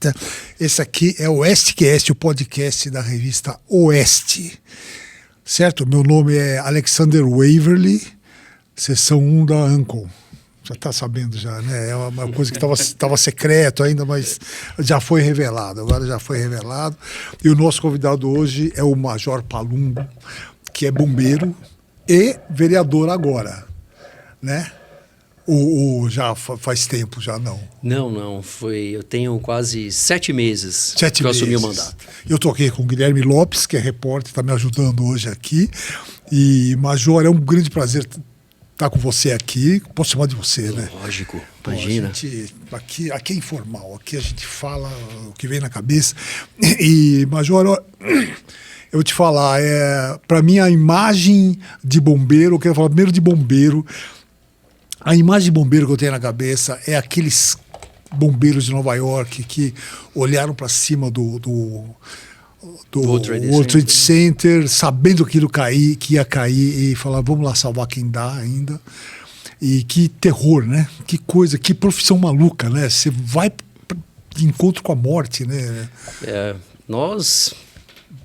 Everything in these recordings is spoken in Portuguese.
Prata. Esse aqui é o Oestcast, o podcast da revista Oeste. Certo? Meu nome é Alexander Waverly, seção 1 da Ancon. Já está sabendo já, né? É uma coisa que estava secreto ainda, mas já foi revelado. Agora já foi revelado. E o nosso convidado hoje é o Major Palumbo, que é bombeiro e vereador agora, né? Já faz tempo, já não? Não. Eu tenho quase 7 meses que eu assumi o mandato. Eu estou aqui com o Guilherme Lopes, que é repórter, está me ajudando hoje aqui. E, Major, é um grande prazer estar com você aqui. Posso chamar de você, né? Lógico, imagina. Aqui é informal, aqui a gente fala o que vem na cabeça. E, Major, eu vou te falar, para mim a imagem de bombeiro, eu quero falar primeiro de bombeiro. A imagem de bombeiro que eu tenho na cabeça é aqueles bombeiros de Nova York que olharam para cima do World Trade Center, sabendo que ia cair, e falaram, vamos lá salvar quem dá ainda. E que terror, né? Que coisa, que profissão maluca, né? Você vai de encontro com a morte, né? Nós,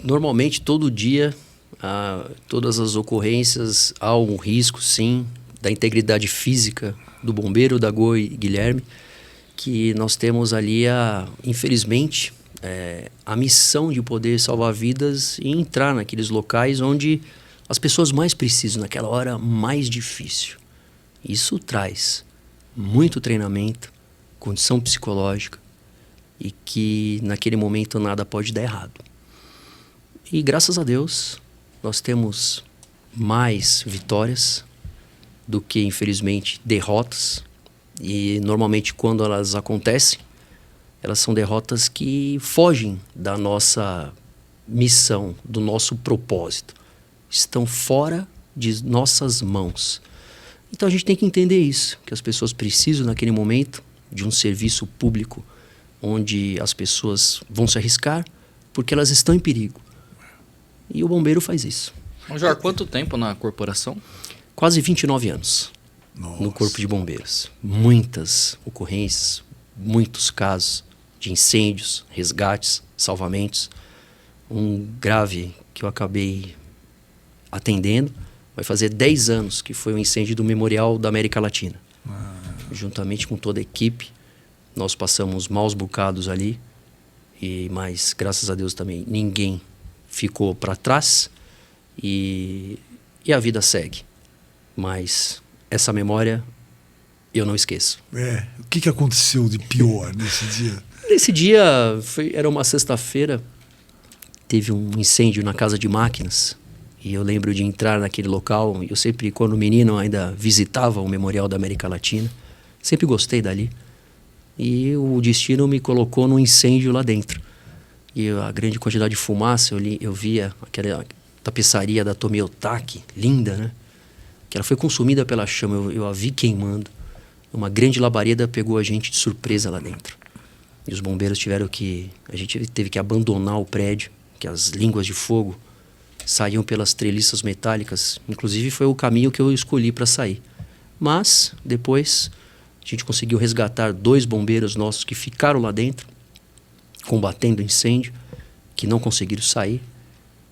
normalmente, todo dia, todas as ocorrências, há um risco, sim, da integridade física do bombeiro, da Goi e Guilherme, que nós temos ali, infelizmente, a missão de poder salvar vidas e entrar naqueles locais onde as pessoas mais precisam, naquela hora mais difícil. Isso traz muito treinamento, condição psicológica e que naquele momento nada pode dar errado. E graças a Deus nós temos mais vitórias do que, infelizmente, derrotas. E, normalmente, quando elas acontecem, elas são derrotas que fogem da nossa missão, do nosso propósito. Estão fora de nossas mãos. Então, a gente tem que entender isso, que as pessoas precisam, naquele momento, de um serviço público onde as pessoas vão se arriscar porque elas estão em perigo. E o bombeiro faz isso. Major, quanto tempo na corporação? Quase 29 anos. Nossa. No Corpo de Bombeiros. Muitas ocorrências, muitos casos de incêndios, resgates, salvamentos. Um grave que eu acabei atendendo vai fazer 10 anos, que foi o incêndio do Memorial da América Latina. Juntamente com toda a equipe, nós passamos maus bocados ali, mas graças a Deus também ninguém ficou para trás e a vida segue. Mas essa memória eu não esqueço. O que aconteceu de pior nesse dia? Nesse dia, era uma sexta-feira, teve um incêndio na casa de máquinas. E eu lembro de entrar naquele local. Eu sempre, quando menino, ainda visitava o Memorial da América Latina. Sempre gostei dali. E o destino me colocou num incêndio lá dentro. E a grande quantidade de fumaça, eu via aquela tapeçaria da Tomiotaki, linda, né? Que ela foi consumida pela chama, eu a vi queimando. Uma grande labareda pegou a gente de surpresa lá dentro. E os bombeiros a gente teve que abandonar o prédio, que as línguas de fogo saíam pelas treliças metálicas. Inclusive foi o caminho que eu escolhi para sair. Mas, depois, a gente conseguiu resgatar 2 bombeiros nossos que ficaram lá dentro, combatendo o incêndio, que não conseguiram sair.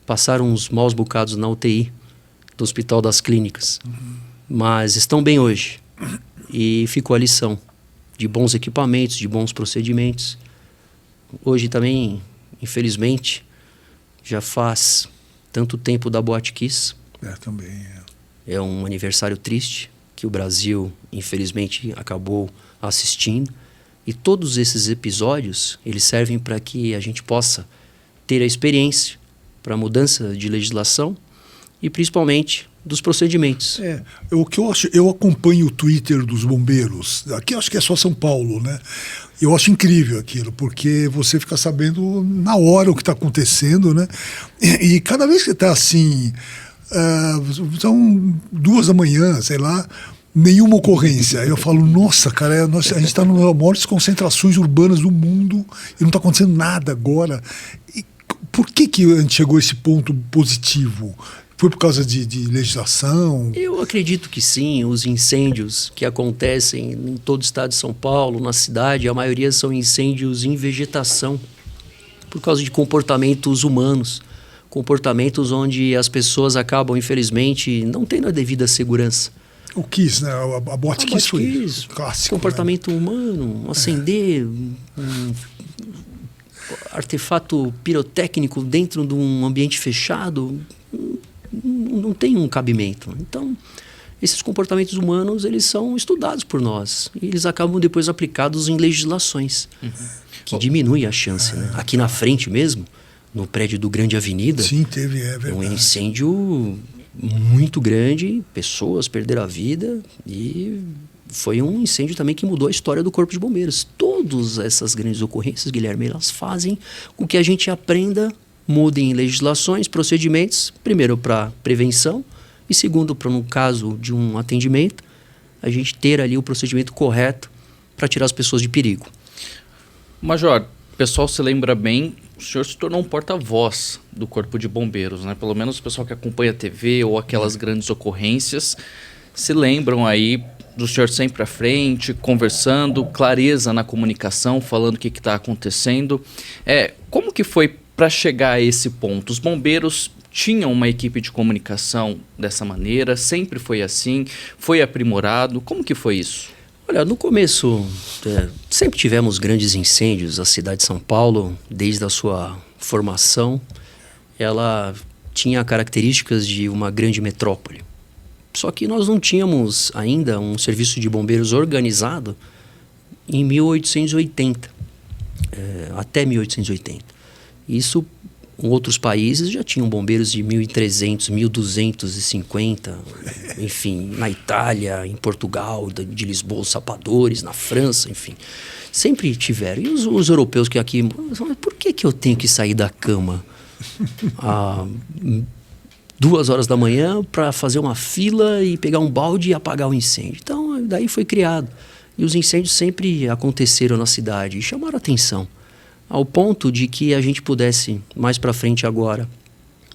Passaram uns maus bocados na UTI, do Hospital das Clínicas, mas estão bem hoje. E ficou a lição de bons equipamentos, de bons procedimentos. Hoje também, infelizmente, já faz tanto tempo da Boate Kiss. Também. É um aniversário triste que o Brasil, infelizmente, acabou assistindo. E todos esses episódios, eles servem para que a gente possa ter a experiência para a mudança de legislação e principalmente dos procedimentos. O que eu acho, eu acompanho o Twitter dos bombeiros, aqui acho que é só São Paulo, né? Eu acho incrível aquilo, porque você fica sabendo na hora o que está acontecendo, né? E cada vez que está assim, são 2 da manhã, sei lá, nenhuma ocorrência. Eu falo, nossa, cara, a gente está numa das maiores concentrações urbanas do mundo e não está acontecendo nada agora. E por que a gente chegou a esse ponto positivo? Foi por causa de legislação? Eu acredito que sim. Os incêndios que acontecem em todo o estado de São Paulo, na cidade, a maioria são incêndios em vegetação, por causa de comportamentos humanos, comportamentos onde as pessoas acabam, infelizmente, não tendo a devida segurança. O Kiss, né? A Botkiss foi clássico. Comportamento humano, acender um artefato pirotécnico dentro de um ambiente fechado, não tem um cabimento. Então, esses comportamentos humanos, eles são estudados por nós. E eles acabam depois aplicados em legislações, que diminuem a chance. Né? Aqui na frente mesmo, no prédio do Grande Avenida, sim, teve, é verdade. Um incêndio muito grande, pessoas perderam a vida e foi um incêndio também que mudou a história do Corpo de Bombeiros. Todas essas grandes ocorrências, Guilherme, elas fazem com que a gente aprenda, mudem legislações, procedimentos, primeiro para prevenção e segundo para, no caso de um atendimento, a gente ter ali o procedimento correto para tirar as pessoas de perigo. Major, o pessoal se lembra bem, o senhor se tornou um porta-voz do Corpo de Bombeiros, né? Pelo menos o pessoal que acompanha a TV ou aquelas grandes ocorrências se lembram aí do senhor sempre à frente, conversando, clareza na comunicação, falando o que está acontecendo. Como que foi para chegar a esse ponto? Os bombeiros tinham uma equipe de comunicação dessa maneira? Sempre foi assim? Foi aprimorado? Como que foi isso? Olha, no começo, sempre tivemos grandes incêndios. A cidade de São Paulo, desde a sua formação, ela tinha características de uma grande metrópole. Só que nós não tínhamos ainda um serviço de bombeiros organizado em 1880, até 1880. Isso, em outros países já tinham bombeiros de 1300, 1250, enfim, na Itália, em Portugal, de Lisboa, os sapadores, na França, enfim. Sempre tiveram. E os europeus que aqui... Por que eu tenho que sair da cama 2 horas da manhã para fazer uma fila e pegar um balde e apagar o incêndio? Então, daí foi criado. E os incêndios sempre aconteceram na cidade e chamaram a atenção. Ao ponto de que a gente pudesse, mais para frente agora,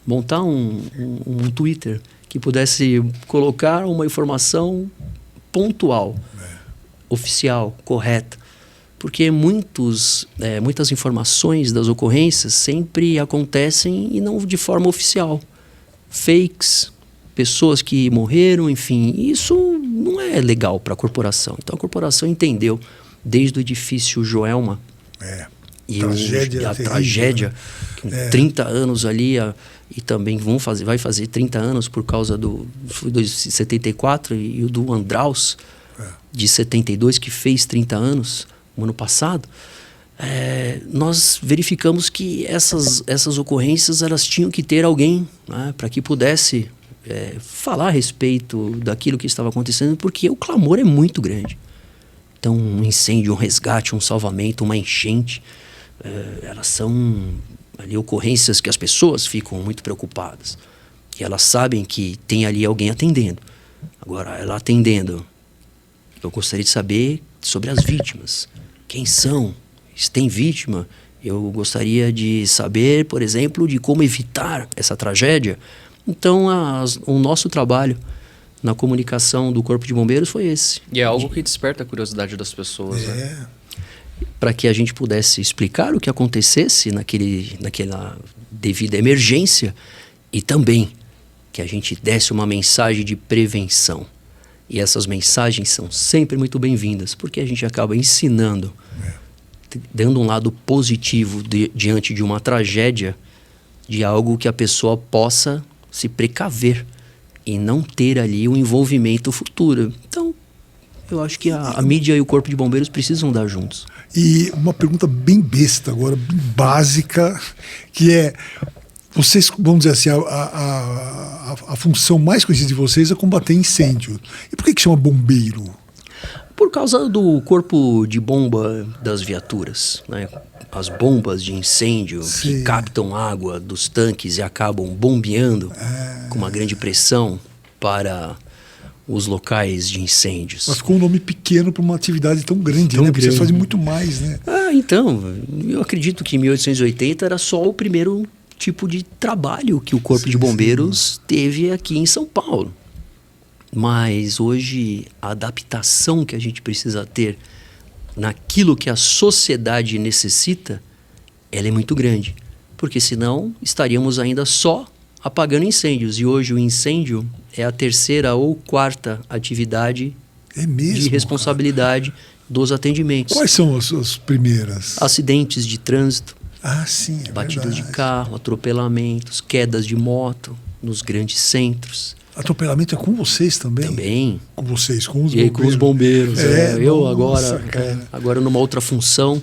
montar um Twitter que pudesse colocar uma informação pontual, oficial, correta. Porque muitas informações das ocorrências sempre acontecem e não de forma oficial. Fakes, pessoas que morreram, enfim, isso não é legal para a corporação. Então a corporação entendeu, desde o edifício Joelma, e a tragédia, 30 anos ali, e também vai fazer 30 anos por causa do 74 e o do Andraus, de 72, que fez 30 anos, no ano passado. Nós verificamos que essas ocorrências elas tinham que ter alguém, né, para que pudesse falar a respeito daquilo que estava acontecendo, porque o clamor é muito grande. Então, um incêndio, um resgate, um salvamento, uma enchente, elas são ali ocorrências que as pessoas ficam muito preocupadas. E elas sabem que tem ali alguém atendendo. Agora, ela atendendo, eu gostaria de saber sobre as vítimas. Quem são? Se tem vítima, eu gostaria de saber, por exemplo, de como evitar essa tragédia. Então, o nosso trabalho na comunicação do Corpo de Bombeiros foi esse. E é algo que desperta a curiosidade das pessoas, né? Para que a gente pudesse explicar o que acontecesse naquela devida emergência e também que a gente desse uma mensagem de prevenção. E essas mensagens são sempre muito bem-vindas, porque a gente acaba ensinando, dando um lado positivo diante de uma tragédia, de algo que a pessoa possa se precaver e não ter ali um envolvimento futuro. Então, eu acho que a mídia e o Corpo de Bombeiros precisam andar juntos. E uma pergunta bem besta agora, bem básica, que é, vocês, vamos dizer assim, a função mais conhecida de vocês é combater incêndio. E por que chama bombeiro? Por causa do corpo de bomba das viaturas, né? As bombas de incêndio que captam água dos tanques e acabam bombeando com uma grande pressão para os locais de incêndios. Mas com um nome pequeno para uma atividade tão grande, né? Porque vocês fazem muito mais, né? Então, eu acredito que em 1880 era só o primeiro tipo de trabalho que o Corpo de Bombeiros teve aqui em São Paulo. Mas hoje a adaptação que a gente precisa ter naquilo que a sociedade necessita, ela é muito grande. Porque senão estaríamos ainda só apagando incêndios. E hoje o incêndio é a 3ª ou 4ª atividade de responsabilidade dos atendimentos. Quais são as primeiras? Acidentes de trânsito, Sim, batidas de carro, atropelamentos, quedas de moto nos grandes centros. Atropelamento é com vocês também? Também. Com vocês, com os bombeiros. E com os bombeiros. Eu nossa, agora numa outra função,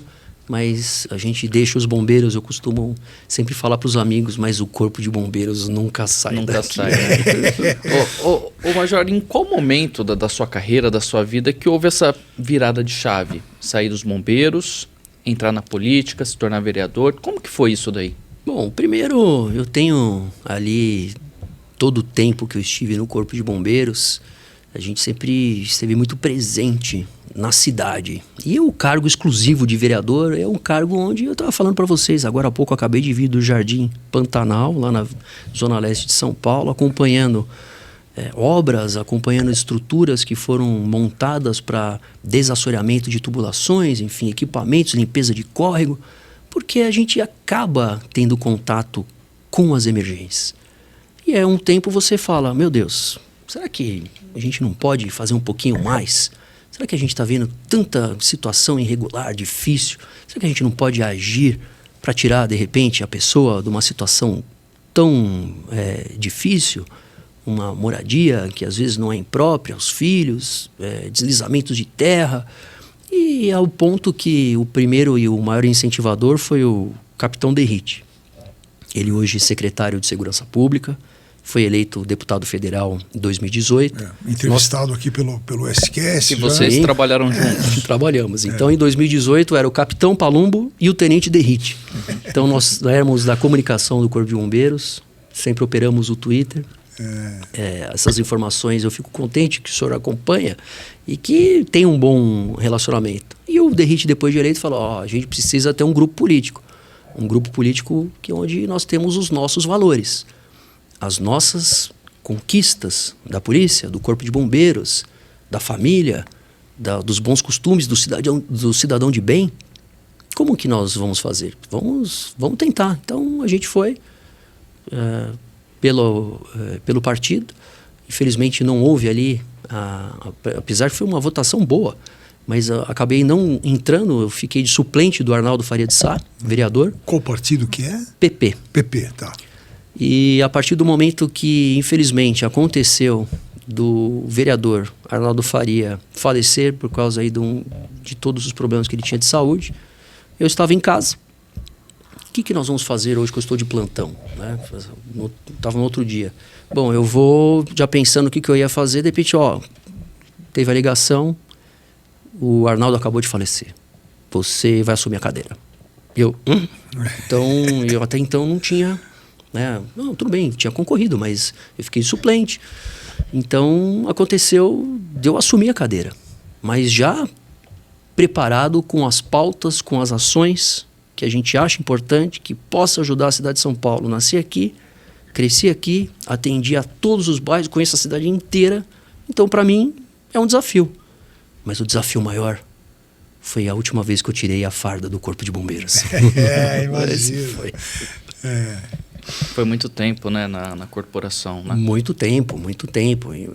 mas a gente deixa os bombeiros, eu costumo sempre falar para os amigos, mas o Corpo de Bombeiros nunca sai daqui. Ô Major, em qual momento da sua carreira, da sua vida, que houve essa virada de chave? Sair dos bombeiros, entrar na política, se tornar vereador, como que foi isso daí? Bom, primeiro eu tenho ali... Todo o tempo que eu estive no Corpo de Bombeiros, a gente sempre esteve muito presente na cidade. E o cargo exclusivo de vereador é um cargo onde eu estava falando para vocês. Agora há pouco eu acabei de vir do Jardim Pantanal, lá na Zona Leste de São Paulo, acompanhando obras, acompanhando estruturas que foram montadas para desassoreamento de tubulações, enfim, equipamentos, limpeza de córrego, porque a gente acaba tendo contato com as emergências. E um tempo você fala, meu Deus, será que a gente não pode fazer um pouquinho mais? Será que a gente está vendo tanta situação irregular, difícil? Será que a gente não pode agir para tirar, de repente, a pessoa de uma situação tão difícil? Uma moradia que às vezes não é imprópria aos filhos, deslizamentos de terra. E ao ponto que o primeiro e o maior incentivador foi o Capitão Derrite. Ele hoje é secretário de Segurança Pública, foi eleito deputado federal em 2018. Entrevistado aqui pelo SQS. E vocês trabalharam juntos? Trabalhamos. Então, em 2018, era o Capitão Palumbo e o Tenente Derrite. Então, nós éramos da comunicação do Corpo de Bombeiros, sempre operamos o Twitter. Essas informações eu fico contente que o senhor acompanha e que tem um bom relacionamento. E o Derrite, depois de eleito, falou, a gente precisa ter um grupo político. Um grupo político onde nós temos os nossos valores. As nossas conquistas da polícia, do Corpo de Bombeiros, da família, dos bons costumes do cidadão de bem. Como que nós vamos fazer? Vamos tentar. Então, a gente foi pelo partido. Infelizmente, não houve ali, apesar que foi uma votação boa, mas acabei não entrando, eu fiquei de suplente do Arnaldo Faria de Sá, vereador. Qual partido que é? PP. PP, tá. E a partir do momento que, infelizmente, aconteceu do vereador Arnaldo Faria falecer por causa aí de todos os problemas que ele tinha de saúde, eu estava em casa. O que nós vamos fazer hoje que eu estou de plantão? Estava no outro dia. Bom, eu vou já pensando o que eu ia fazer, de repente, teve a ligação, o Arnaldo acabou de falecer. Você vai assumir a cadeira. Então, eu até então não tinha... Não, tudo bem, tinha concorrido, mas eu fiquei suplente. Então, aconteceu de eu assumir a cadeira. Mas já preparado com as pautas, com as ações que a gente acha importante, que possa ajudar a cidade de São Paulo. Nasci aqui, cresci aqui, atendi a todos os bairros, conheço a cidade inteira. Então, para mim, é um desafio. Mas o desafio maior foi a última vez que eu tirei a farda do Corpo de Bombeiros. Imagina. Foi muito tempo, né, na corporação, né? Muito tempo.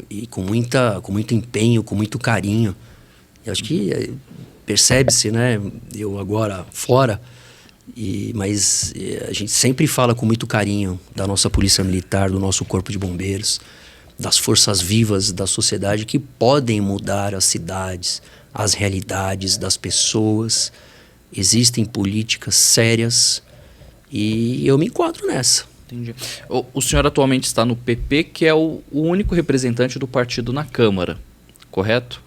E com muito empenho, com muito carinho. E acho que percebe-se, né, eu agora fora, mas a gente sempre fala com muito carinho da nossa Polícia Militar, do nosso Corpo de Bombeiros, das forças vivas da sociedade que podem mudar as cidades, as realidades das pessoas. Existem políticas sérias e eu me enquadro nessa. Entendi. O senhor atualmente está no PP, que é o único representante do partido na Câmara, correto?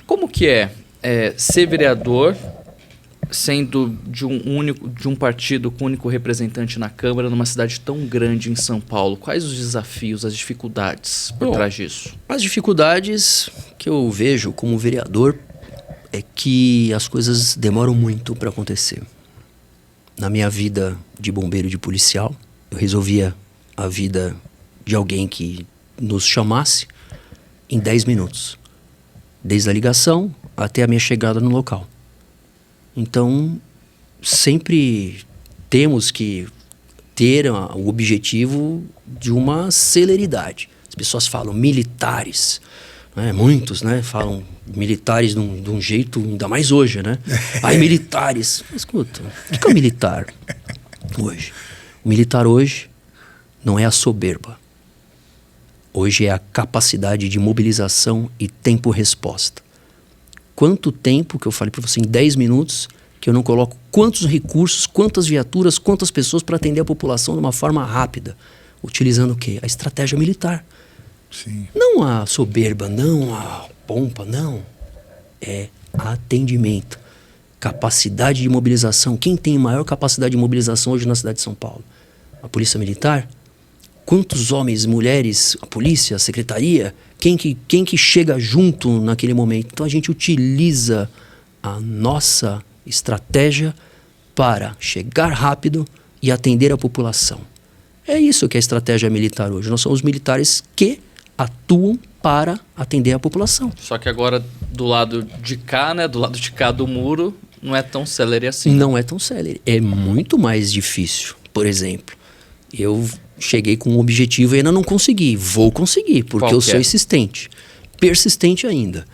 Como que é ser vereador, sendo de um partido com um único representante na Câmara, numa cidade tão grande em São Paulo? Quais os desafios, as dificuldades por trás disso? As dificuldades que eu vejo como vereador é que as coisas demoram muito para acontecer. na minha vida de bombeiro e de policial. Eu resolvia a vida de alguém que nos chamasse em 10 minutos. Desde a ligação até a minha chegada no local. Então, sempre temos que ter o objetivo de uma celeridade. As pessoas falam militares, né? Muitos, né, falam militares de um jeito, ainda mais hoje, né? Ai, militares. Escuta, o que é o militar hoje? O militar hoje não é a soberba. Hoje é a capacidade de mobilização e tempo-resposta. Quanto tempo, que eu falei para você, em 10 minutos, que eu não coloco quantos recursos, quantas viaturas, quantas pessoas para atender a população de uma forma rápida. Utilizando o quê? A estratégia militar. Sim. Não a soberba, não a pompa, não. É atendimento. Capacidade de mobilização. Quem tem maior capacidade de mobilização hoje na cidade de São Paulo? A Polícia Militar? Quantos homens, mulheres, a polícia, a secretaria, quem que chega junto naquele momento? Então a gente utiliza a nossa estratégia para chegar rápido e atender a população. É isso que é a estratégia militar hoje. Nós somos militares que atuam para atender a população. Só que agora do lado de cá, né, do lado de cá do muro, não é tão célere assim. Não é tão célere. É muito mais difícil. Por exemplo, eu cheguei com um objetivo e ainda não consegui. Vou conseguir, porque eu sou insistente. Persistente ainda.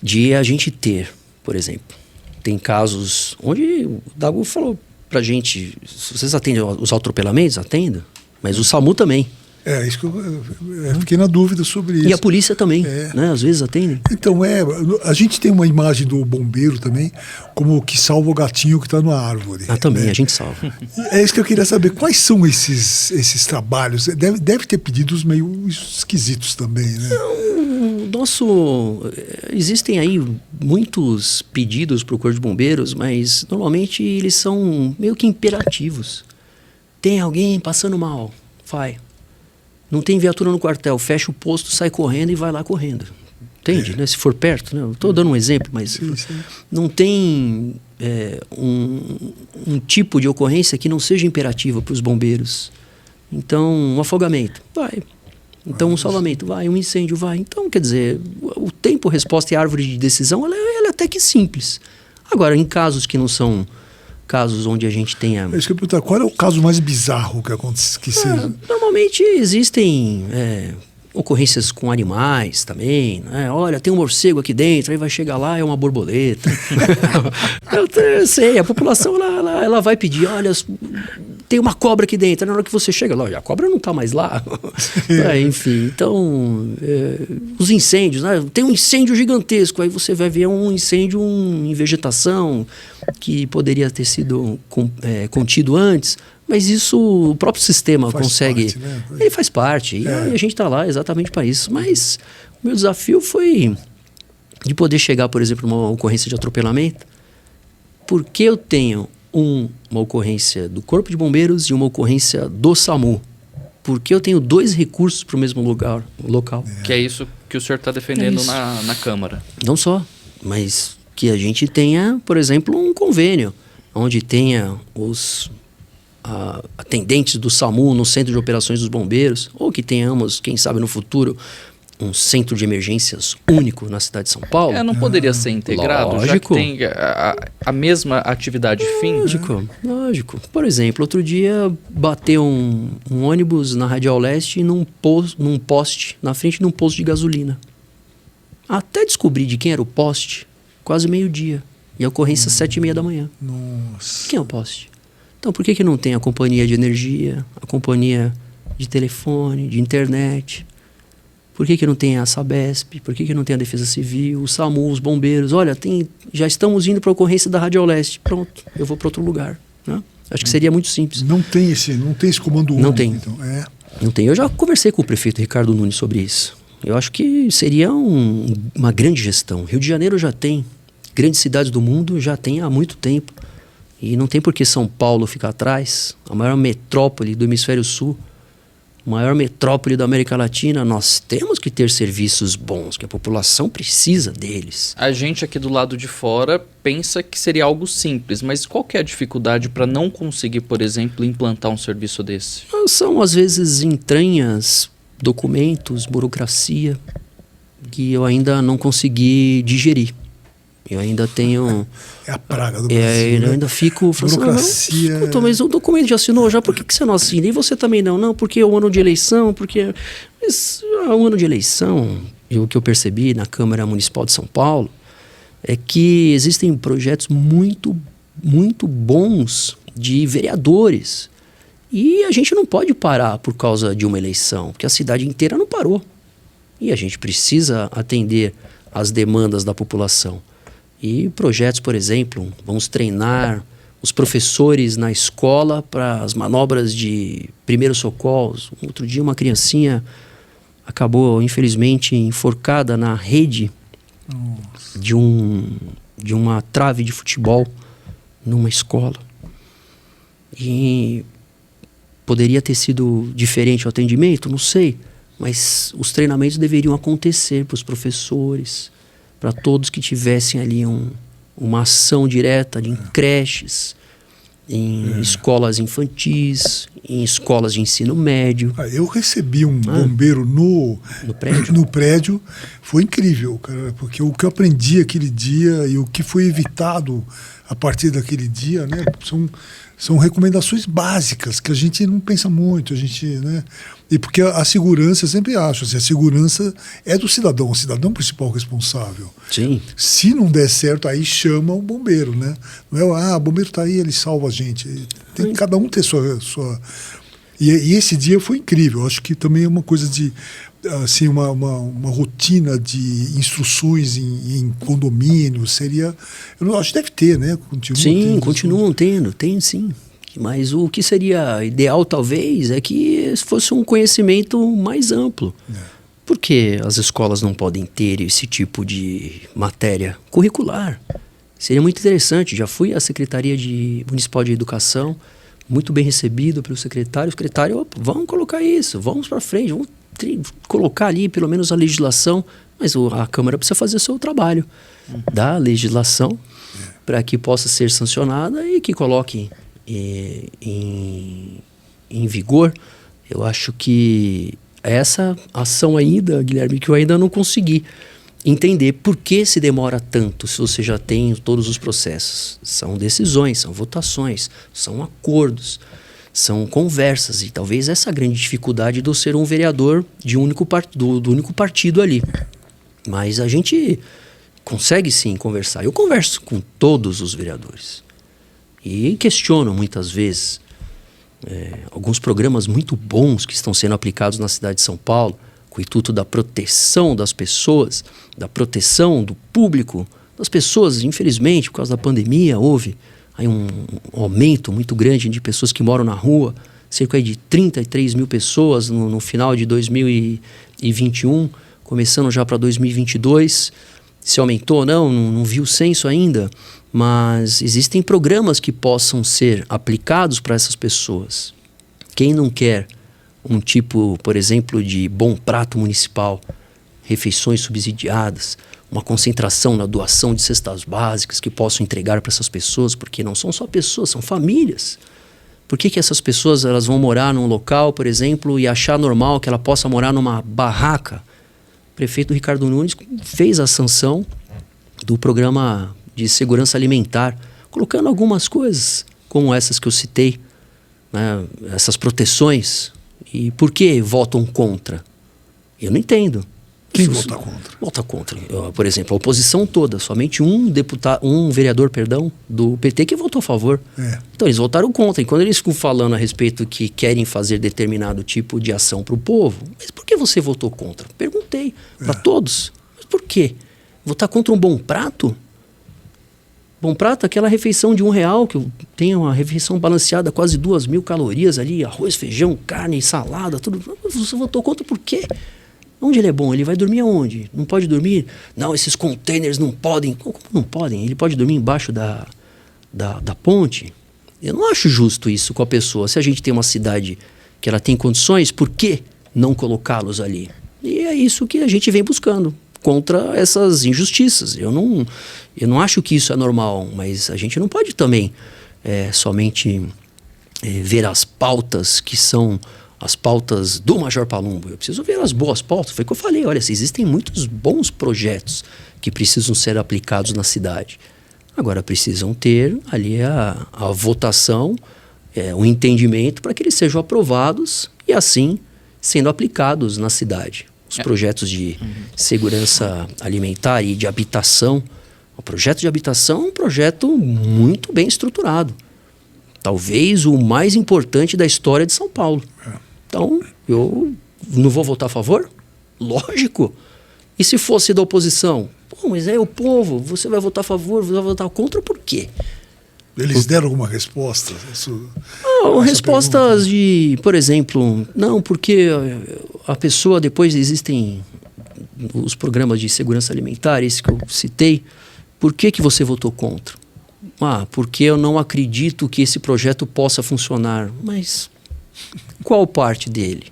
De a gente ter, por exemplo, tem casos onde o Dago falou pra gente, vocês atendem os atropelamentos? Atendem. Mas o SAMU também. É, isso que eu fiquei na dúvida sobre isso. E a polícia também, né? Às vezes atendem. Então, a gente tem uma imagem do bombeiro também como o que salva o gatinho que está na árvore. Também, né? A gente salva. É isso que eu queria saber. Quais são esses trabalhos? Deve ter pedidos meio esquisitos também, né? Existem aí muitos pedidos para o Corpo de Bombeiros, mas normalmente eles são meio que imperativos. Tem alguém passando mal? Vai. Não tem viatura no quartel, fecha o posto, sai correndo e vai lá correndo. Entende? Né? Se for perto, né? Eu estou dando um exemplo, mas sim. Não tem um tipo de ocorrência que não seja imperativa para os bombeiros. Então, um afogamento, vai. Então, um salvamento, vai. Um incêndio, vai. Então, quer dizer, o tempo, resposta e árvore de decisão, ela é até que simples. Agora, em casos que não são casos onde a gente tenha... Eu queria perguntar, qual é o caso mais bizarro que acontece? Normalmente existem ocorrências com animais também, né? Olha, tem um morcego aqui dentro, aí vai chegar lá, é uma borboleta. Eu sei, a população ela vai pedir, olha, tem uma cobra aqui dentro. Na hora que você chega lá, a cobra não está mais lá. Enfim, então, os incêndios, né? Tem um incêndio gigantesco, aí você vai ver um incêndio em vegetação que poderia ter sido contido antes. Mas isso o próprio sistema consegue... Parte, né? Ele faz parte. E a gente está lá exatamente para isso. Mas o meu desafio foi de poder chegar, por exemplo, numa ocorrência de atropelamento. Porque eu tenho uma ocorrência do Corpo de Bombeiros e uma ocorrência do SAMU. Porque eu tenho 2 recursos para o mesmo local. Que é isso que o senhor está defendendo na Câmara. Não só, mas que a gente tenha, por exemplo, um convênio onde tenha os... atendentes do SAMU no Centro de Operações dos Bombeiros, ou que tenhamos, quem sabe no futuro, um centro de emergências único na cidade de São Paulo. Não poderia ser integrado, lógico. Já que tem a mesma atividade fim? Lógico. Por exemplo, outro dia bateu um ônibus na Radial Leste num poste, na frente de um posto de gasolina. Até descobrir de quem era o poste, quase meio-dia. E a ocorrência 7h30 da manhã. Nossa. Quem é o poste? Então, por que não tem a companhia de energia, a companhia de telefone, de internet? Por que não tem a Sabesp? Por que não tem a Defesa Civil, o SAMU, os bombeiros? Olha, já estamos indo para a ocorrência da Radial Leste. Pronto, eu vou para outro lugar. Né? Acho que seria muito simples. Não tem esse comando único. Não tem. Então, Não tem. Eu já conversei com o prefeito Ricardo Nunes sobre isso. Eu acho que seria uma grande gestão. Rio de Janeiro já tem. Grandes cidades do mundo já tem há muito tempo. E não tem por que São Paulo ficar atrás, a maior metrópole do hemisfério sul. maior metrópole da América Latina, nós temos que ter serviços bons, que a população precisa deles. A gente aqui do lado de fora pensa que seria algo simples, mas qual que é a dificuldade para não conseguir, por exemplo, implantar um serviço desse? São, às vezes, entranhas, documentos, burocracia, que eu ainda não consegui digerir. Eu ainda tenho... É a praga do Brasil, eu ainda fico... Burocracia... Assim, escuta, mas o documento já assinou já, por que você não assina? E você também não? Não, porque é o ano de eleição, porque... Mas o ano de eleição, e o que eu percebi na Câmara Municipal de São Paulo, é que existem projetos muito, muito bons de vereadores. E a gente não pode parar por causa de uma eleição, porque a cidade inteira não parou. E a gente precisa atender às demandas da população. E projetos, por exemplo, vamos treinar os professores na escola para as manobras de primeiros socorros. Outro dia uma criancinha acabou, infelizmente, enforcada na rede de uma trave de futebol numa escola. E poderia ter sido diferente o atendimento, não sei, mas os treinamentos deveriam acontecer para os professores, para todos que tivessem ali uma ação direta em creches, em escolas infantis, em escolas de ensino médio. Eu recebi um bombeiro no prédio. Foi incrível, cara, porque o que eu aprendi aquele dia e o que foi evitado a partir daquele dia, né, são recomendações básicas que a gente não pensa muito, né? E porque a segurança, eu sempre acho, assim, a segurança é do cidadão, o cidadão principal responsável. Sim. Se não der certo, aí chama o bombeiro, né? Não é, o bombeiro está aí, ele salva a gente. Tem que cada um ter sua... E esse dia foi incrível. Eu acho que também é uma coisa de, assim, uma rotina de instruções em condomínios seria... Eu acho que deve ter, né? Continuam tendo, tem sim. Mas o que seria ideal, talvez, é que fosse um conhecimento mais amplo. Por que as escolas não podem ter esse tipo de matéria curricular? Seria muito interessante. Já fui à Secretaria Municipal de Educação, muito bem recebido pelo secretário. O secretário, vamos colocar isso, vamos para frente, vamos colocar ali pelo menos a legislação. Mas a Câmara precisa fazer o seu trabalho da legislação para que possa ser sancionada e que coloque em vigor. Eu acho que essa ação ainda, Guilherme, que eu ainda não consegui entender por que se demora tanto se você já tem todos os processos. São decisões, são votações, são acordos, são conversas, e talvez essa grande dificuldade de eu ser um vereador de do único partido ali. Mas a gente consegue sim conversar. Eu converso com todos os vereadores e questiono muitas vezes alguns programas muito bons que estão sendo aplicados na cidade de São Paulo, com o intuito da proteção das pessoas, da proteção do público, das pessoas. Infelizmente, por causa da pandemia, houve aí um aumento muito grande de pessoas que moram na rua, cerca de 33 mil pessoas no final de 2021, começando já para 2022. Se aumentou ou não vi o censo ainda, mas existem programas que possam ser aplicados para essas pessoas. Quem não quer um tipo, por exemplo, de bom prato municipal, refeições subsidiadas, uma concentração na doação de cestas básicas que possam entregar para essas pessoas, porque não são só pessoas, são famílias. Por que essas pessoas elas vão morar num local, por exemplo, e achar normal que ela possa morar numa barraca? O prefeito Ricardo Nunes fez a sanção do programa de segurança alimentar, colocando algumas coisas, como essas que eu citei, né, essas proteções. E por que votam contra? Eu não entendo. Quem vota contra? Vota contra. Por exemplo, a oposição toda, somente um vereador, do PT que votou a favor. Então eles votaram contra. E quando eles ficam falando a respeito que querem fazer determinado tipo de ação para o povo, mas por que você votou contra? Perguntei para todos. Mas por quê? Votar contra um bom prato? Bom prato, aquela refeição de R$1, que tem uma refeição balanceada, quase 2.000 calorias ali, arroz, feijão, carne, salada, tudo. Você votou contra por quê? Onde ele é bom? Ele vai dormir aonde? Não pode dormir? Não, esses containers não podem. Como não podem? Ele pode dormir embaixo da ponte? Eu não acho justo isso com a pessoa. Se a gente tem uma cidade que ela tem condições, por que não colocá-los ali? E é isso que a gente vem buscando contra essas injustiças. Eu não acho que isso é normal, mas a gente não pode também somente ver as pautas que são as pautas do Major Palumbo. Eu preciso ver as boas pautas. Foi o que eu falei, olha, existem muitos bons projetos que precisam ser aplicados na cidade. Agora precisam ter ali a votação, o entendimento para que eles sejam aprovados e assim sendo aplicados na cidade. Os projetos de segurança alimentar e de habitação. O projeto de habitação é um projeto muito bem estruturado. Talvez o mais importante da história de São Paulo. Então, eu não vou votar a favor? Lógico. E se fosse da oposição? Pô, mas é o povo, você vai votar a favor, você vai votar contra, por quê? Eles deram alguma resposta? Respostas de, por exemplo, não, porque a pessoa, depois existem os programas de segurança alimentar, esse que eu citei, por que você votou contra? Porque eu não acredito que esse projeto possa funcionar. Mas qual parte dele?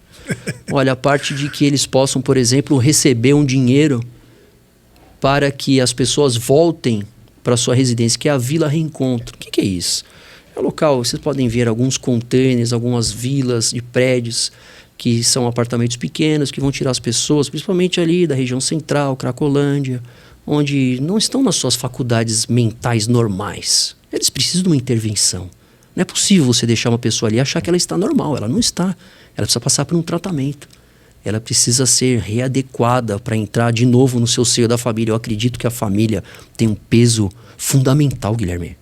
Olha, a parte de que eles possam, por exemplo, receber um dinheiro para que as pessoas voltem para sua residência, que é a Vila Reencontro. O que é isso? É um local, vocês podem ver alguns containers, algumas vilas de prédios que são apartamentos pequenos, que vão tirar as pessoas, principalmente ali da região central, Cracolândia, onde não estão nas suas faculdades mentais normais. Eles precisam de uma intervenção. Não é possível você deixar uma pessoa ali e achar que ela está normal. Ela não está. Ela precisa passar por um tratamento. Ela precisa ser readequada para entrar de novo no seu seio da família. Eu acredito que a família tem um peso fundamental, Guilherme.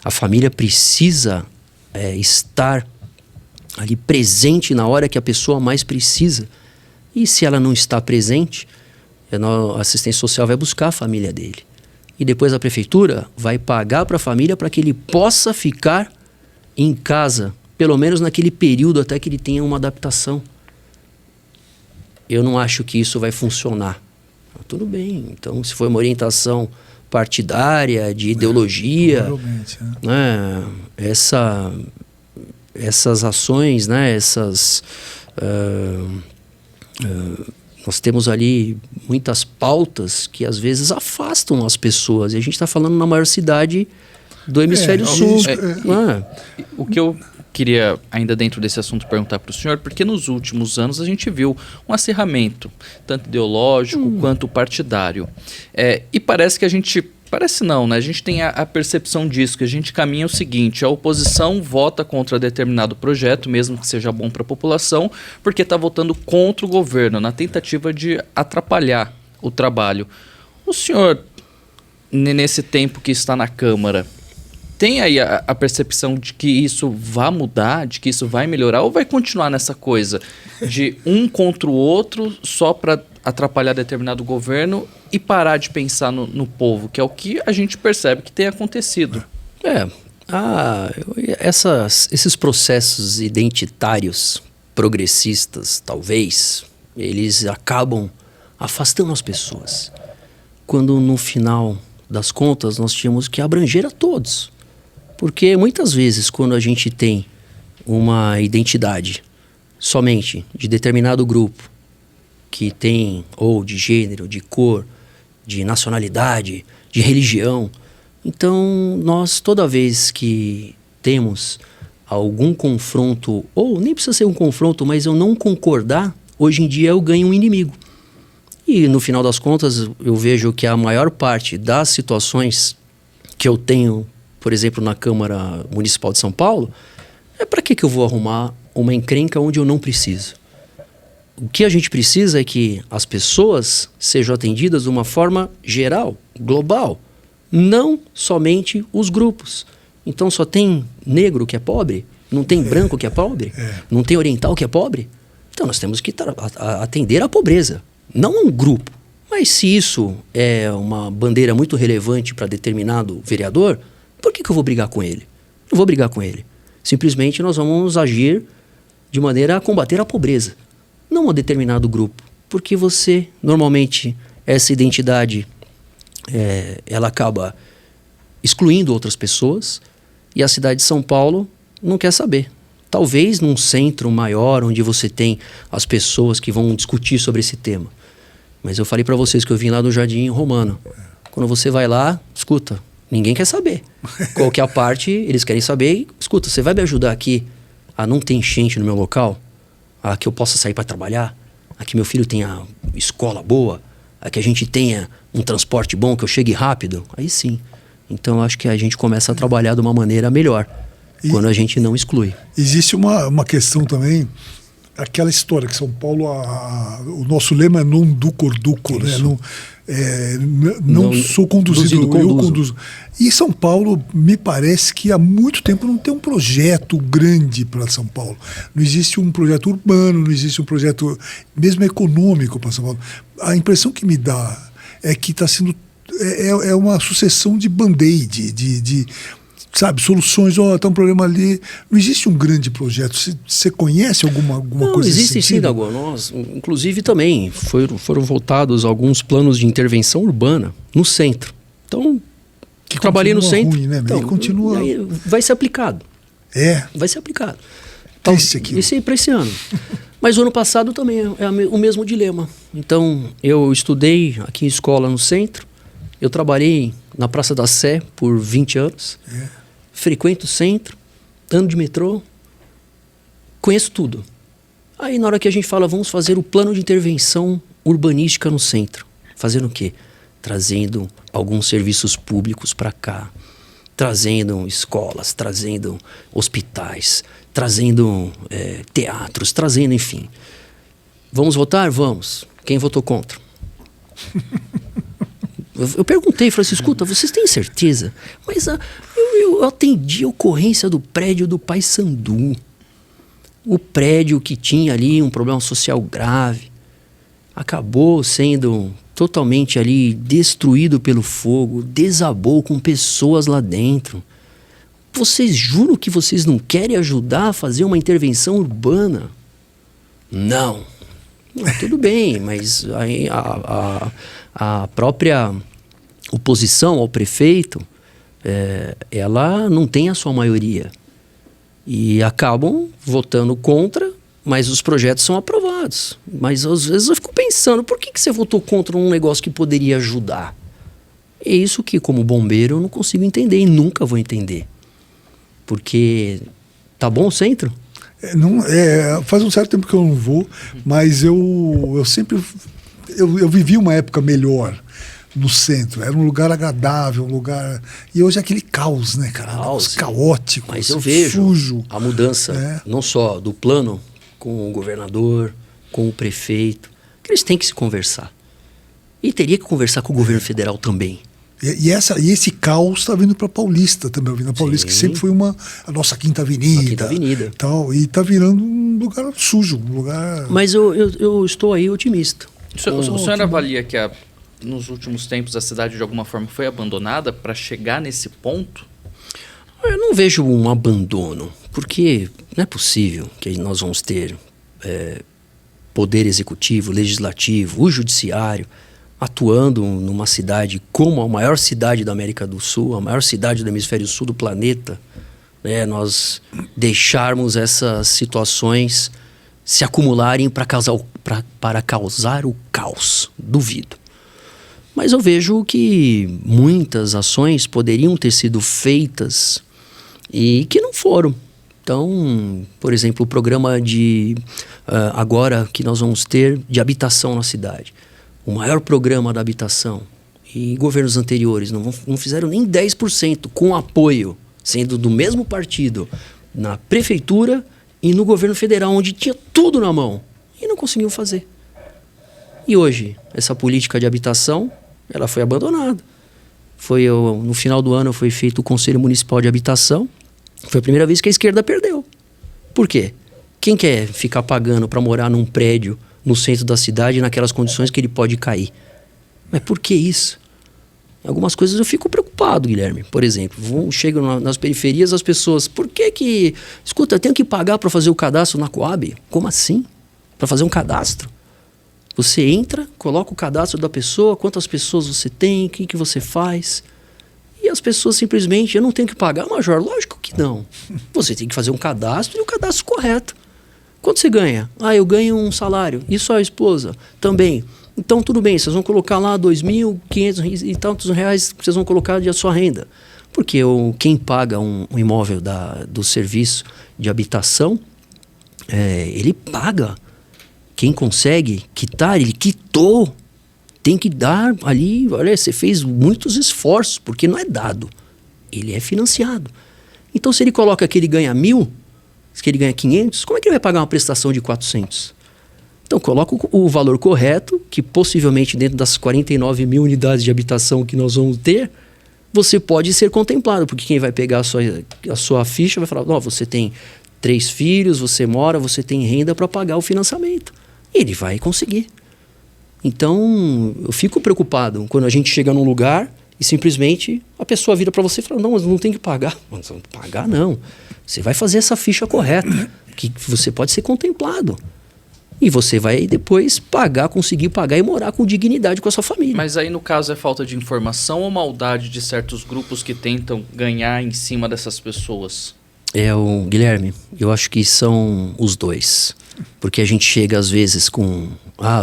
A família precisa estar ali presente na hora que a pessoa mais precisa. E se ela não está presente, a assistência social vai buscar a família dele. E depois a prefeitura vai pagar para a família para que ele possa ficar em casa, pelo menos naquele período até que ele tenha uma adaptação. Eu não acho que isso vai funcionar. Tudo bem, então se for uma orientação partidária, de ideologia, né, essas ações, né, nós temos ali muitas pautas que às vezes afastam as pessoas. E a gente está falando na maior cidade do hemisfério sul. O que eu queria, ainda dentro desse assunto, perguntar para o senhor, porque nos últimos anos a gente viu um acirramento, tanto ideológico quanto partidário. E parece que a gente... Parece não, né? A gente tem a percepção disso, que a gente caminha o seguinte: a oposição vota contra determinado projeto, mesmo que seja bom para a população, porque está votando contra o governo, na tentativa de atrapalhar o trabalho. O senhor, nesse tempo que está na Câmara, tem aí a percepção de que isso vai mudar, de que isso vai melhorar, ou vai continuar nessa coisa de um contra o outro só para atrapalhar determinado governo e parar de pensar no povo, que é o que a gente percebe que tem acontecido? Esses processos identitários, progressistas, talvez, eles acabam afastando as pessoas. Quando no final das contas nós tínhamos que abranger a todos. Porque muitas vezes quando a gente tem uma identidade somente de determinado grupo, que tem ou de gênero, de cor, de nacionalidade, de religião, então nós toda vez que temos algum confronto, ou nem precisa ser um confronto, mas eu não concordar, hoje em dia eu ganho um inimigo. E no final das contas eu vejo que a maior parte das situações que eu tenho, por exemplo, na Câmara Municipal de São Paulo, para que eu vou arrumar uma encrenca onde eu não preciso? O que a gente precisa é que as pessoas sejam atendidas de uma forma geral, global, não somente os grupos. Então só tem negro que é pobre? Não tem branco que é pobre? Não tem oriental que é pobre? Então nós temos que atender à pobreza, não um grupo. Mas se isso é uma bandeira muito relevante para determinado vereador, por que eu vou brigar com ele? Não vou brigar com ele. Simplesmente nós vamos agir de maneira a combater a pobreza, não a determinado grupo. Porque você, normalmente, essa identidade, ela acaba excluindo outras pessoas e a cidade de São Paulo não quer saber. Talvez num centro maior, onde você tem as pessoas que vão discutir sobre esse tema. Mas eu falei para vocês que eu vim lá do Jardim Romano. Quando você vai lá, escuta, ninguém quer saber. Qual que é a parte, eles querem saber. Escuta, você vai me ajudar aqui a não ter enchente no meu local? A que eu possa sair para trabalhar? A que meu filho tenha escola boa? A que a gente tenha um transporte bom, que eu chegue rápido? Aí sim. Então, eu acho que a gente começa a trabalhar de uma maneira melhor, quando a gente não exclui. Existe uma questão também, aquela história que São Paulo, o nosso lema é non ducor duco, né? Não sou conduzido, eu conduzo. E São Paulo, me parece que há muito tempo não tem um projeto grande para São Paulo. Não existe um projeto urbano, não existe um projeto mesmo econômico para São Paulo. A impressão que me dá é que está sendo uma sucessão de band-aid, de sabe, soluções, tá um problema ali. Não existe um grande projeto. Você conhece alguma coisa? Existe sim, Dago. Nós, inclusive, também foram voltados alguns planos de intervenção urbana no centro. Então, que trabalhei no centro. Ruim, né? Então, continua. Vai ser aplicado. Vai ser aplicado. Para esse ano. Mas o ano passado também é o mesmo dilema. Então, eu estudei aqui em escola no centro. Eu trabalhei na Praça da Sé por 20 anos. Frequento o centro, ando de metrô, conheço tudo. Aí na hora que a gente fala, vamos fazer o plano de intervenção urbanística no centro. Fazendo o quê? Trazendo alguns serviços públicos para cá. Trazendo escolas, trazendo hospitais, trazendo teatros, trazendo, enfim. Vamos votar? Vamos. Quem votou contra? Eu perguntei, falei assim, escuta, vocês têm certeza? Mas eu atendi a ocorrência do prédio do Paissandu. O prédio que tinha ali um problema social grave. Acabou sendo totalmente ali destruído pelo fogo, desabou com pessoas lá dentro. Vocês juram que vocês não querem ajudar a fazer uma intervenção urbana? Não. Tudo bem, mas a própria oposição ao prefeito, ela não tem a sua maioria. E acabam votando contra, mas os projetos são aprovados. Mas às vezes eu fico pensando, por que você votou contra um negócio que poderia ajudar? É isso que, como bombeiro, eu não consigo entender e nunca vou entender. Porque tá bom o centro? Faz um certo tempo que eu não vou, mas eu sempre vivi uma época melhor no centro. Era um lugar agradável, um lugar... E hoje é aquele caos, né, cara? Caótico, mas eu vejo sujo. A mudança, não só do plano com o governador, com o prefeito, que eles têm que se conversar. E teria que conversar com o governo federal também. E esse caos está vindo para Paulista também. A Paulista, que sempre foi a nossa Quinta Avenida. A Quinta Avenida. Tal, e está virando um lugar sujo, um lugar... Mas eu estou aí otimista. O senhor avalia que nos últimos tempos a cidade de alguma forma foi abandonada para chegar nesse ponto? Eu não vejo um abandono, porque não é possível que nós vamos ter poder executivo, legislativo, o judiciário atuando numa cidade como a maior cidade da América do Sul, a maior cidade do hemisfério sul do planeta, nós deixarmos essas situações se acumularem para causar o caos. Duvido. Mas eu vejo que muitas ações poderiam ter sido feitas e que não foram. Então, por exemplo, o programa agora que nós vamos ter de habitação na cidade. O maior programa da habitação. E governos anteriores não fizeram nem 10% com apoio, sendo do mesmo partido, na prefeitura e no governo federal, onde tinha tudo na mão. E não conseguiam fazer. E hoje, essa política de habitação, ela foi abandonada. No final do ano foi feito o Conselho Municipal de Habitação. Foi a primeira vez que a esquerda perdeu. Por quê? Quem quer ficar pagando para morar num prédio no centro da cidade, naquelas condições que ele pode cair? Mas por que isso? Em algumas coisas eu fico preocupado, Guilherme. Por exemplo, chegam nas periferias as pessoas, por que... Escuta, eu tenho que pagar para fazer o cadastro na Coab? Como assim? Para fazer um cadastro? Você entra, coloca o cadastro da pessoa, quantas pessoas você tem, o que você faz. E as pessoas simplesmente, eu não tenho que pagar, Major? Lógico que não. Você tem que fazer um cadastro e o cadastro correto. Quanto você ganha? Eu ganho um salário. E sua esposa? Também. Então, tudo bem, vocês vão colocar lá 2.500 e tantos reais que vocês vão colocar de sua renda. Porque quem paga um imóvel do serviço de habitação, ele paga. Quem consegue quitar, ele quitou. Tem que dar ali, olha, você fez muitos esforços, porque não é dado. Ele é financiado. Então, se ele coloca que ele ganha 1.000, que ele ganha 500, como é que ele vai pagar uma prestação de 400? Então, coloca o valor correto, que possivelmente dentro das 49 mil unidades de habitação que nós vamos ter, você pode ser contemplado, porque quem vai pegar a sua ficha vai falar, você tem 3 filhos, você mora, você tem renda para pagar o financiamento. E ele vai conseguir. Então, eu fico preocupado quando a gente chega num lugar e simplesmente a pessoa vira para você e fala, não, mas não tem que pagar. Mas não pagar não. Você vai fazer essa ficha correta, que você pode ser contemplado. E você vai depois conseguir pagar e morar com dignidade com a sua família. Mas aí no caso é falta de informação ou maldade de certos grupos que tentam ganhar em cima dessas pessoas? Guilherme, eu acho que são os dois. Porque a gente chega às vezes com...